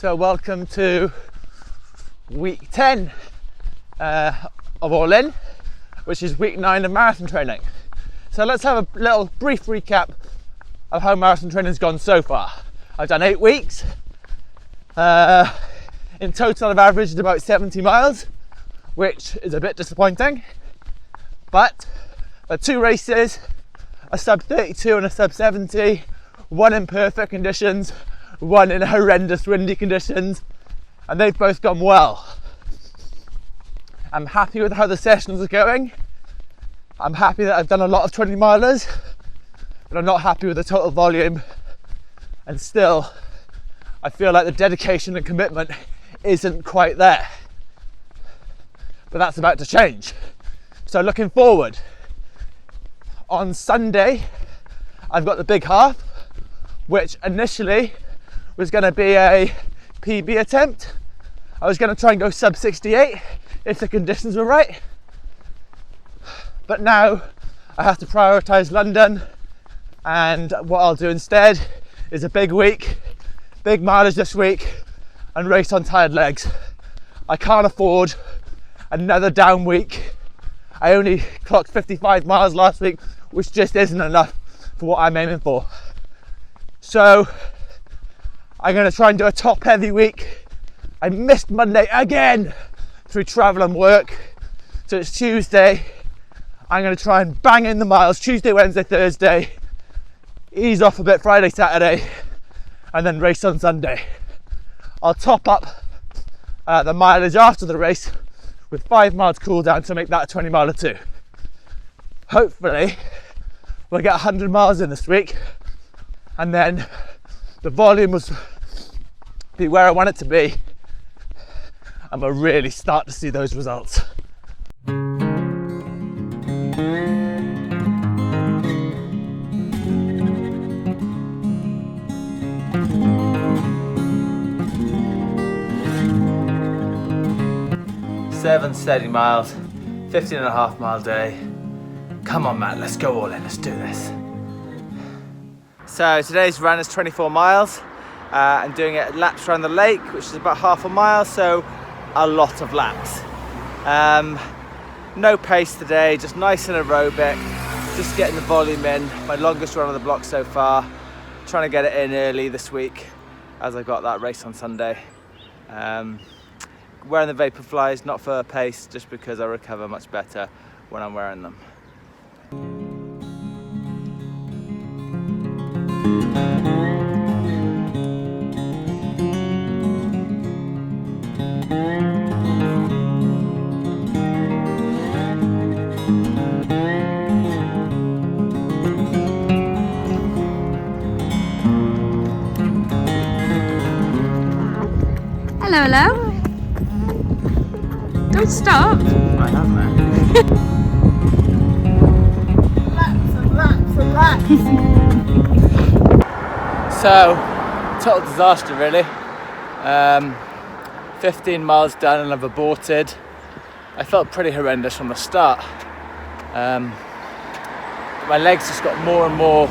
So welcome to week 10 of All In, which is week 9 of marathon training. So let's have a little brief recap of how marathon training has gone so far. I've done 8 weeks. In total I've averaged about 70 miles, which is a bit disappointing. But 2 races, a sub 32 and a sub 70, one in perfect conditions, one in horrendous windy conditions, and they've both gone well. I'm happy with how the sessions are going. I'm happy that I've done a lot of 20 milers, but I'm not happy with the total volume, and still I feel like the dedication and commitment isn't quite there. But that's about to change. So looking forward, on Sunday I've got the big half, which initially was going to be a PB attempt. I was going to try and go sub 68 if the conditions were right, but now I have to prioritise London, and what I'll do instead is a big week, big mileage this week, and race on tired legs. I can't afford another down week. I only clocked 55 miles last week, which just isn't enough for what I'm aiming for. So I'm going to try and do a top heavy week. I missed Monday again through travel and work, so it's Tuesday. I'm going to try and bang in the miles Tuesday, Wednesday, Thursday, ease off a bit Friday, Saturday, and then race on Sunday. I'll top up the mileage after the race with 5 miles cool down to make that a 20 miler too. Hopefully we'll get 100 miles in this week, and then the volume will be where I want it to be, and we'll really start to see those results. Seven steady miles, 15.5 mile day. Come on, Matt, let's go all in, let's do this. So today's run is 24 miles. I'm doing it laps around the lake, which is about half a mile, so a lot of laps. No pace today, just nice and aerobic, just getting the volume in. My longest run on the block so far. Trying to get it in early this week, as I've got that race on Sunday. Wearing the Vaporflies, not for pace, just because I recover much better when I'm wearing them. Hello, hello. Don't stop. I have, Matt. Laps and laps. So, total disaster really. 15 miles done and I've aborted. I felt pretty horrendous from the start. My legs just got more and more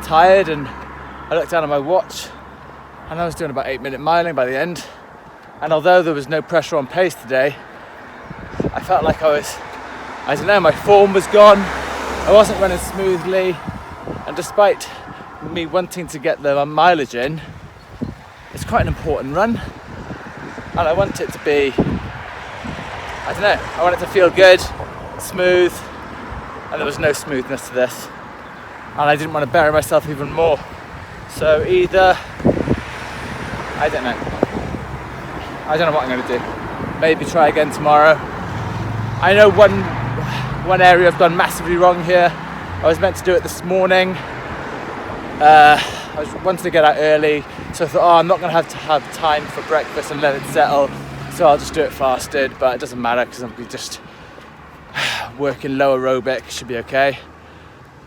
tired, and I looked down at my watch and I was doing about 8-minute miling by the end. And although there was no pressure on pace today, I felt like I don't know, my form was gone. I wasn't running smoothly, and despite me wanting to get the mileage in, it's quite an important run, and I want it to be, I don't know, I want it to feel good, smooth, and there was no smoothness to this, and I didn't want to bury myself even more. So either, I don't know what I'm going to do. Maybe try again tomorrow. I know one area I've gone massively wrong here. I was meant to do it this morning. I wanted to get out early, so I thought, I'm not going to have time for breakfast and let it settle, so I'll just do it fasted, but it doesn't matter because I'll be just working low aerobic, should be okay.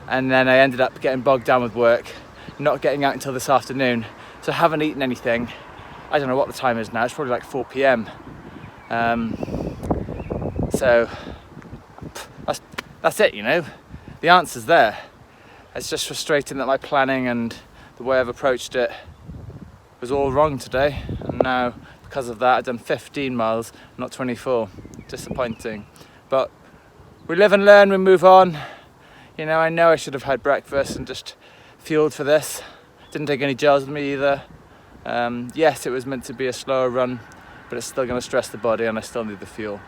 And then I ended up getting bogged down with work, not getting out until this afternoon, so I haven't eaten anything. I don't know what the time is now, it's probably like 4 p.m. So that's it, you know, the answer's there. It's just frustrating that my planning and the way I've approached it was all wrong today, and and now because of that I've done 15 miles, not 24. Disappointing, but we live and learn, we move on. You know I should have had breakfast and just fueled for this. Didn't take any gels with me either. Yes, it was meant to be a slower run, but it's still going to stress the body and I still need the fuel.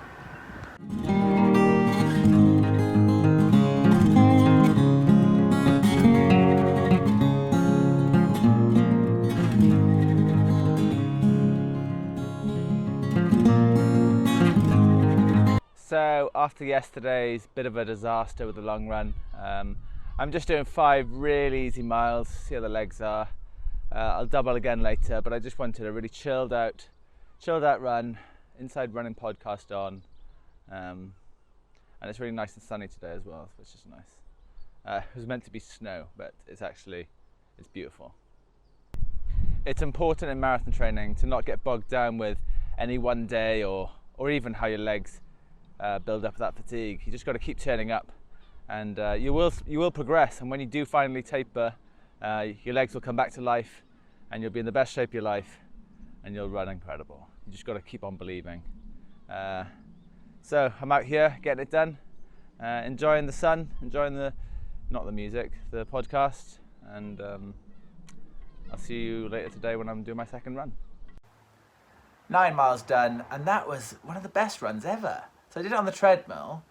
So after yesterday's bit of a disaster with the long run, I'm just doing 5 really easy miles, see how the legs are. I'll double again later, but I just wanted a really chilled out run, inside running podcast on, and it's really nice and sunny today as well, which is nice. It was meant to be snow, but it's beautiful. It's important in marathon training to not get bogged down with any one day or even how your legs build up that fatigue. You just got to keep turning up, and you will progress. And when you do finally taper, your legs will come back to life, and you'll be in the best shape of your life, and you'll run incredible. You just got to keep on believing. So I'm out here getting it done, enjoying the sun, enjoying not the music, the podcast, and I'll see you later today when I'm doing my second run. 9 miles done, and that was one of the best runs ever. So I did it on the treadmill,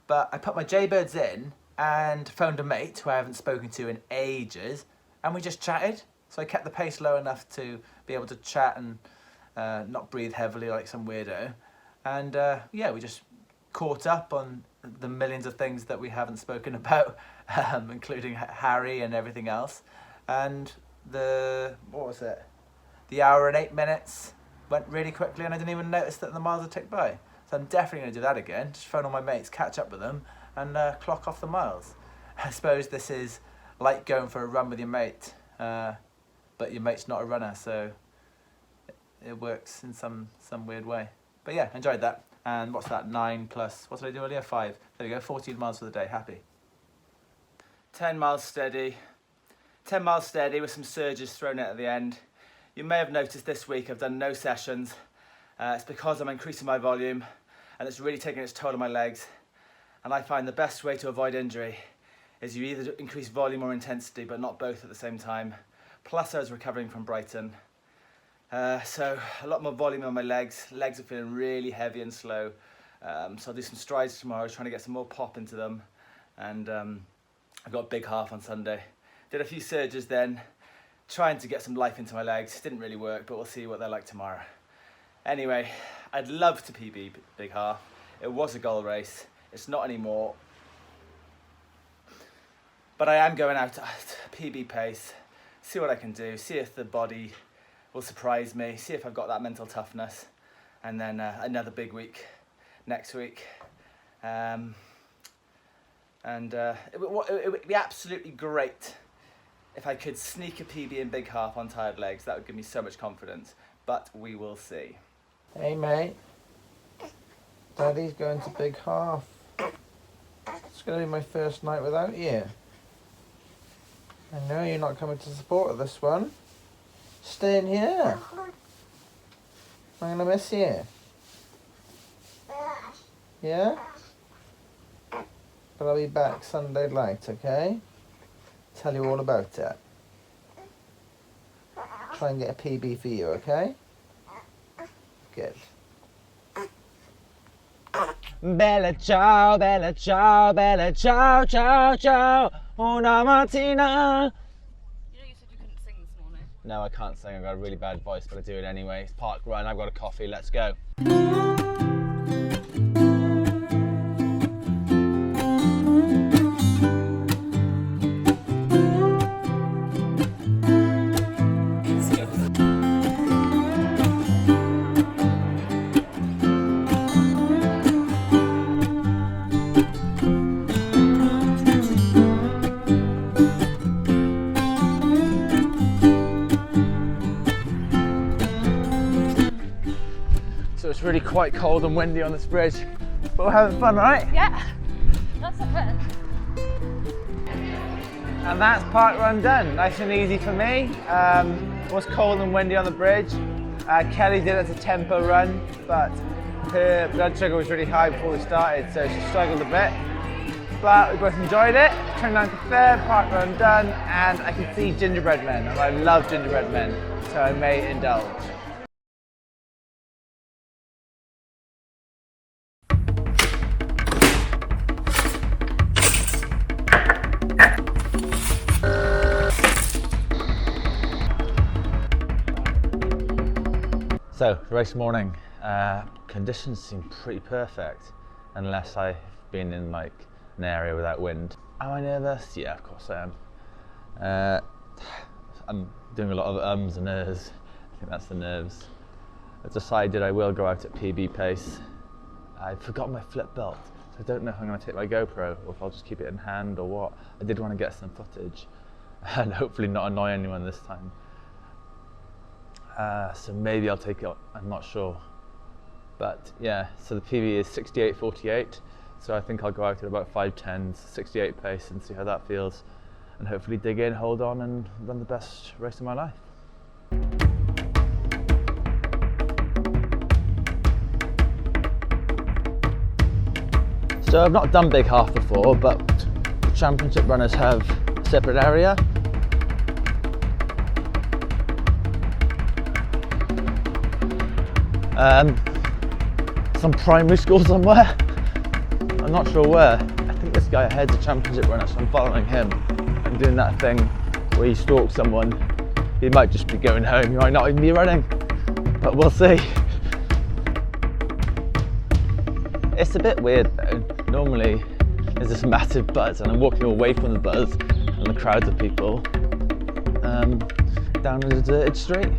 but I put my Jaybirds in and phoned a mate who I haven't spoken to in ages, and we just chatted. So I kept the pace low enough to be able to chat and not breathe heavily like some weirdo. And yeah, we just caught up on the millions of things that we haven't spoken about, including Harry and everything else. And the hour and 8 minutes went really quickly, and I didn't even notice that the miles had ticked by. So I'm definitely going to do that again, just phone all my mates, catch up with them, and clock off the miles. I suppose this is like going for a run with your mate, but your mate's not a runner, so it works in some weird way. But yeah, enjoyed that. And what's that, 9 plus, what did I do earlier? 5. There we go, 14 miles for the day, happy. 10 miles steady. 10 miles steady with some surges thrown in at the end. You may have noticed this week I've done no sessions. It's because I'm increasing my volume, and it's really taking its toll on my legs. And I find the best way to avoid injury is you either increase volume or intensity, but not both at the same time. Plus I was recovering from Brighton. So a lot more volume on my legs. Legs are feeling really heavy and slow. So I'll do some strides tomorrow, trying to get some more pop into them. And I've got a big half on Sunday. Did a few surges then, trying to get some life into my legs. Didn't really work, but we'll see what they're like tomorrow. Anyway, I'd love to PB big half. It was a goal race. It's not anymore. But I am going out at PB pace, see what I can do, see if the body will surprise me, see if I've got that mental toughness, and then another big week next week. It would be absolutely great if I could sneak a PB in big half on tired legs. That would give me so much confidence, but we will see. Hey mate, Daddy's going to big half. It's going to be my first night without you. I know you're not coming to support at this one. Staying here. I'm going to miss you. Yeah? But I'll be back Sunday night, okay? Tell you all about it. Try and get a PB for you, okay? Good. Bella ciao, bella ciao, bella ciao, ciao, ciao, una mattina. You know you said you couldn't sing this morning. No, I can't sing. I've got a really bad voice, but I do it anyway. It's park run. I've got a coffee. Let's go. So it's really quite cold and windy on this bridge, but we're having fun, right? Yeah, that's a bit. And that's park run done. Nice and easy for me. It was cold and windy on the bridge, Kelly did it as a tempo run, but her blood sugar was really high before we started, so she struggled a bit. But we both enjoyed it. Turned down to third, part run done, and I can see gingerbread men, and I love gingerbread men, so I may indulge. So, race morning, conditions seem pretty perfect, unless I've been in like an area without wind. Am I nervous? Yeah, of course I am. I'm doing a lot of ums and ers. I think that's the nerves. I've decided I will go out at PB pace. I forgot my flip belt, so I don't know if I'm going to take my GoPro or if I'll just keep it in hand or what. I did want to get some footage and hopefully not annoy anyone this time. So maybe I'll take it, I'm not sure. But yeah, so the PB is 68.48, so I think I'll go out at about 5:10, 68 pace and see how that feels, and hopefully dig in, hold on and run the best race of my life. So I've not done Big Half before, but the championship runners have a separate area. Some primary school somewhere. I'm not sure where. I think this guy ahead's a championship runner, so I'm following him. I'm doing that thing where you stalk someone. He might just be going home, he might not even be running, but we'll see. It's a bit weird though. Normally there's this massive buzz and I'm walking away from the buzz and the crowds of people down a deserted street.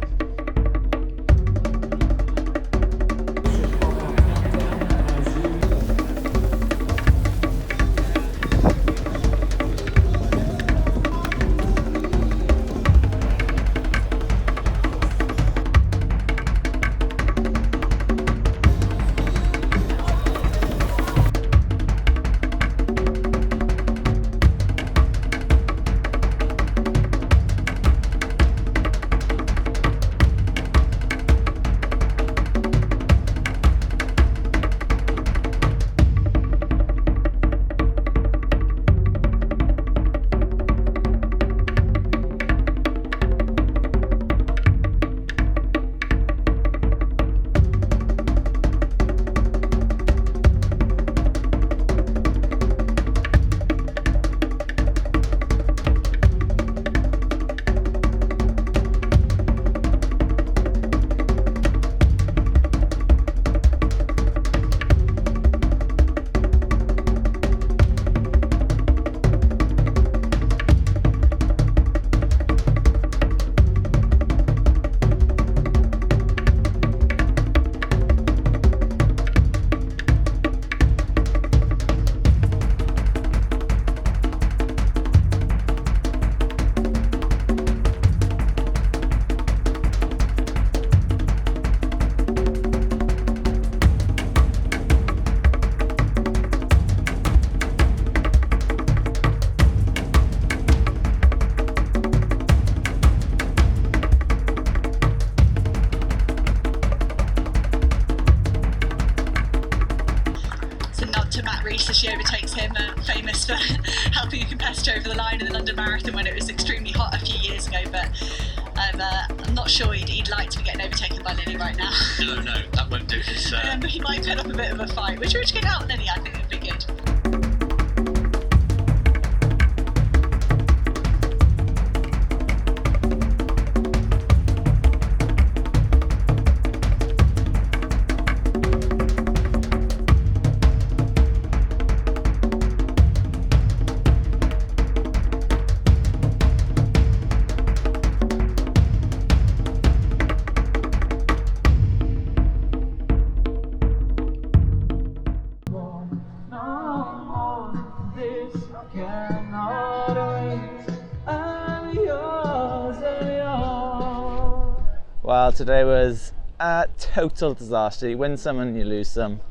She overtakes him, famous for helping a competitor over the line in the London Marathon when it was extremely hot a few years ago, but I'm not sure he'd like to be getting overtaken by Lily right now. No, that won't do. He might put up a bit of a fight, which would get out Lily, I think would be good. Well, today was a total disaster. You win some and you lose some.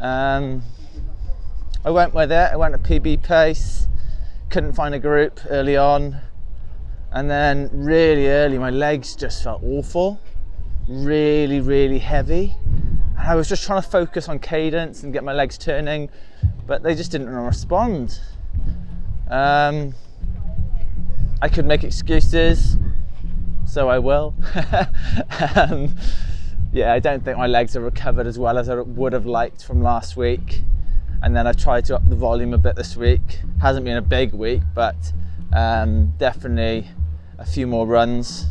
I went with it. I went at PB pace. Couldn't find a group early on. And then really early, my legs just felt awful. really, really heavy. And I was just trying to focus on cadence and get my legs turning, but they just didn't respond. I could make excuses, so I will. Yeah, I don't think my legs have recovered as well as I would have liked from last week. And then I've tried to up the volume a bit this week. Hasn't been a big week, but definitely a few more runs.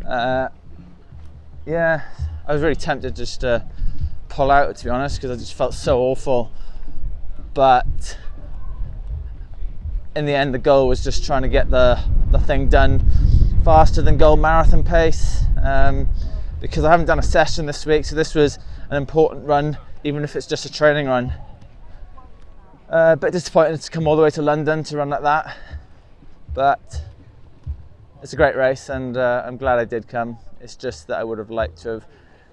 Yeah, I was really tempted just to pull out, to be honest, because I just felt so awful. But in the end, the goal was just trying to get the thing done faster than goal marathon pace. Because I haven't done a session this week, so this was an important run, even if it's just a training run. A bit disappointed to come all the way to London to run like that, but it's a great race, and I'm glad I did come. It's just that I would have liked to have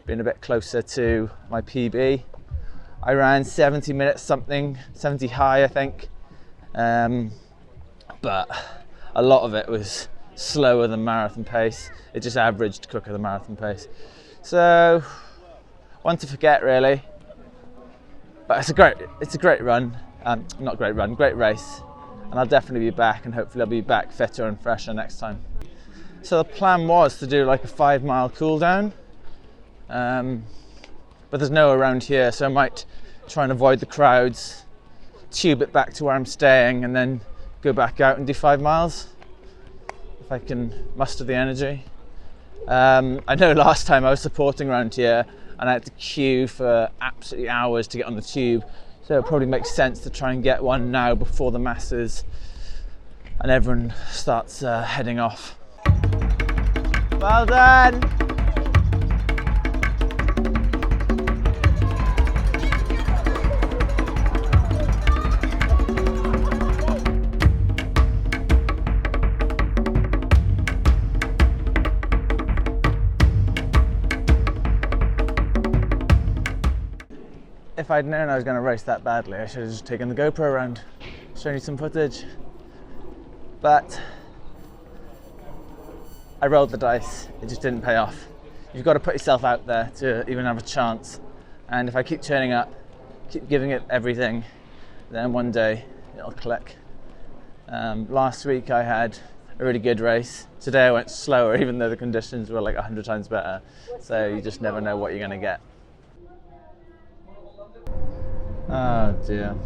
been a bit closer to my PB. I ran 70 minutes something, 70 high I think, but a lot of it was slower than marathon pace. It just averaged quicker than marathon pace. So, one to forget really. But it's a great run. Not great run, great race. And I'll definitely be back, and hopefully I'll be back fitter and fresher next time. So the plan was to do like a 5 mile cool down. But there's no around here, so I might try and avoid the crowds, tube it back to where I'm staying, and then go back out and do 5 miles. If I can muster the energy. I know last time I was supporting around here and I had to queue for absolutely hours to get on the tube, so it probably makes sense to try and get one now before the masses and everyone starts heading off. Well done! If I'd known I was going to race that badly, I should have just taken the GoPro around, shown you some footage. But I rolled the dice, it just didn't pay off. You've got to put yourself out there to even have a chance. And if I keep turning up, keep giving it everything, then one day it'll click. Last week I had a really good race. Today I went slower, even though the conditions were like 100 times better. So you just never know what you're going to get. Oh dear.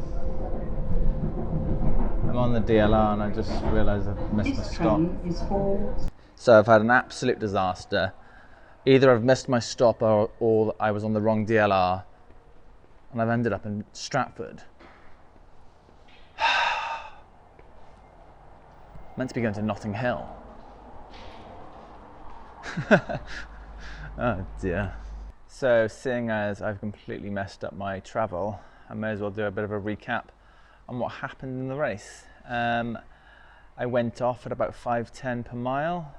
I'm on the DLR and I just realised I've missed my stop. So I've had an absolute disaster. Either I've missed my stop or I was on the wrong DLR and I've ended up in Stratford. Meant to be going to Notting Hill. Oh dear. So seeing as I've completely messed up my travel, I may as well do a bit of a recap on what happened in the race. I went off at about 5:10 per mile,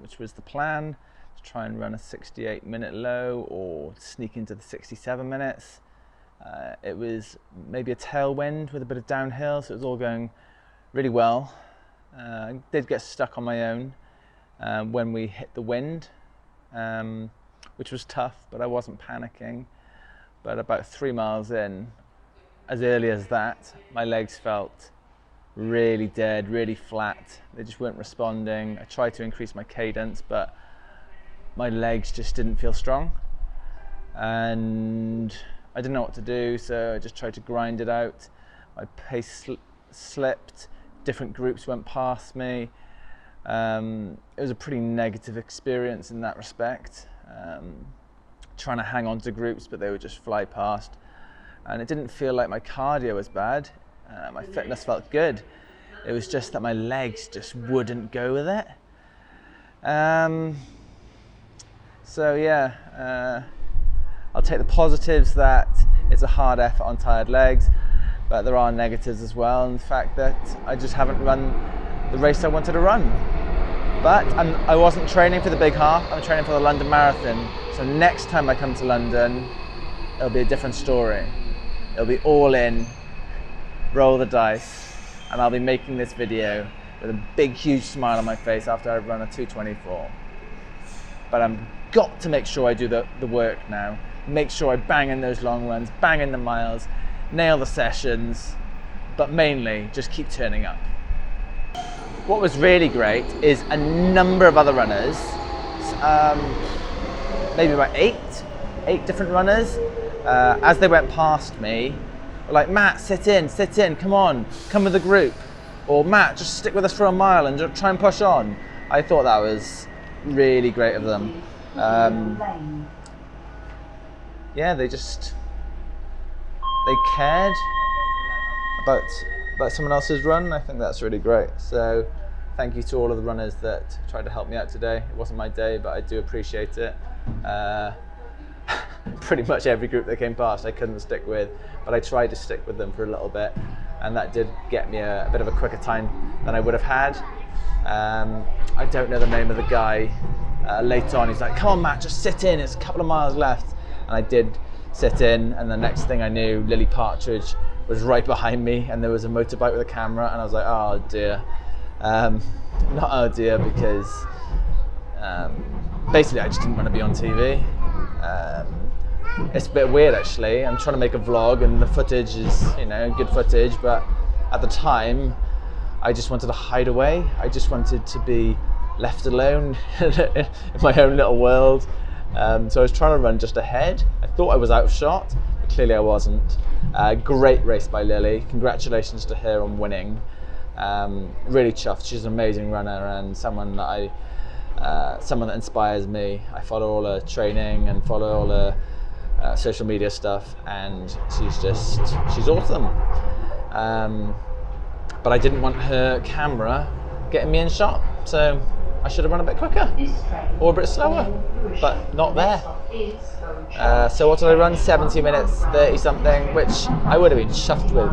which was the plan, to try and run a 68-minute low or sneak into the 67 minutes. It was maybe a tailwind with a bit of downhill, so it was all going really well. I did get stuck on my own when we hit the wind, which was tough, but I wasn't panicking. But about 3 miles in, as early as that, my legs felt really dead, really flat. They just weren't responding. I tried to increase my cadence, but my legs just didn't feel strong. And I didn't know what to do, so I just tried to grind it out. My pace slipped, different groups went past me. It was a pretty negative experience in that respect. Trying to hang on to groups, but they would just fly past. And it didn't feel like my cardio was bad. My fitness felt good. It was just that my legs just wouldn't go with it. So yeah, I'll take the positives that it's a hard effort on tired legs, but there are negatives as well, and the fact that I just haven't run the race I wanted to run. But I wasn't training for the big half, I'm training for the London Marathon. So next time I come to London, it'll be a different story. It'll be all in, roll the dice, and I'll be making this video with a big, huge smile on my face after I've run a 2:24. But I'm got to make sure I do the work now. Make sure I bang in those long runs, bang in the miles, nail the sessions, but mainly just keep turning up. What was really great is a number of other runners, maybe about eight different runners, as they went past me, were like, Matt, sit in, come on, come with the group. Or Matt, just stick with us for a mile and just try and push on. I thought that was really great of them. Yeah, they cared about someone else's run. I think that's really great. So thank you to all of the runners that tried to help me out today. It wasn't my day, but I do appreciate it. Pretty much every group that came past I couldn't stick with, but I tried to stick with them for a little bit, and that did get me a bit of a quicker time than I would have had. I don't know the name of the guy. Later on he's like, come on Matt, just sit in, it's a couple of miles left. And I did sit in, and the next thing I knew, Lily Partridge was right behind me, and there was a motorbike with a camera, and I was like, oh dear. Not oh dear, because basically I just didn't want to be on TV. It's a bit weird actually. I'm trying to make a vlog and the footage is, good footage, but at the time I just wanted to hide away. I just wanted to be left alone in my own little world. So I was trying to run just ahead. I thought I was out of shot, but clearly I wasn't. Great race by Lily. Congratulations to her on winning. Really chuffed. She's an amazing runner and someone that inspires me. I follow all her training and follow all her social media stuff, and she's awesome. But I didn't want her camera getting me in shot, so I should have run a bit quicker or a bit slower, but not there. So what did I run? 70 minutes 30 something, which I would have been chuffed with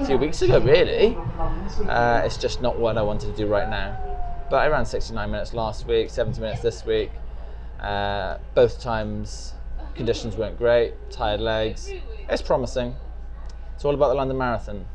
a few weeks ago, really. It's just not what I wanted to do right now. But I ran 69 minutes last week, 70 minutes this week. Both times conditions weren't great, tired legs. It's promising. It's all about the London Marathon.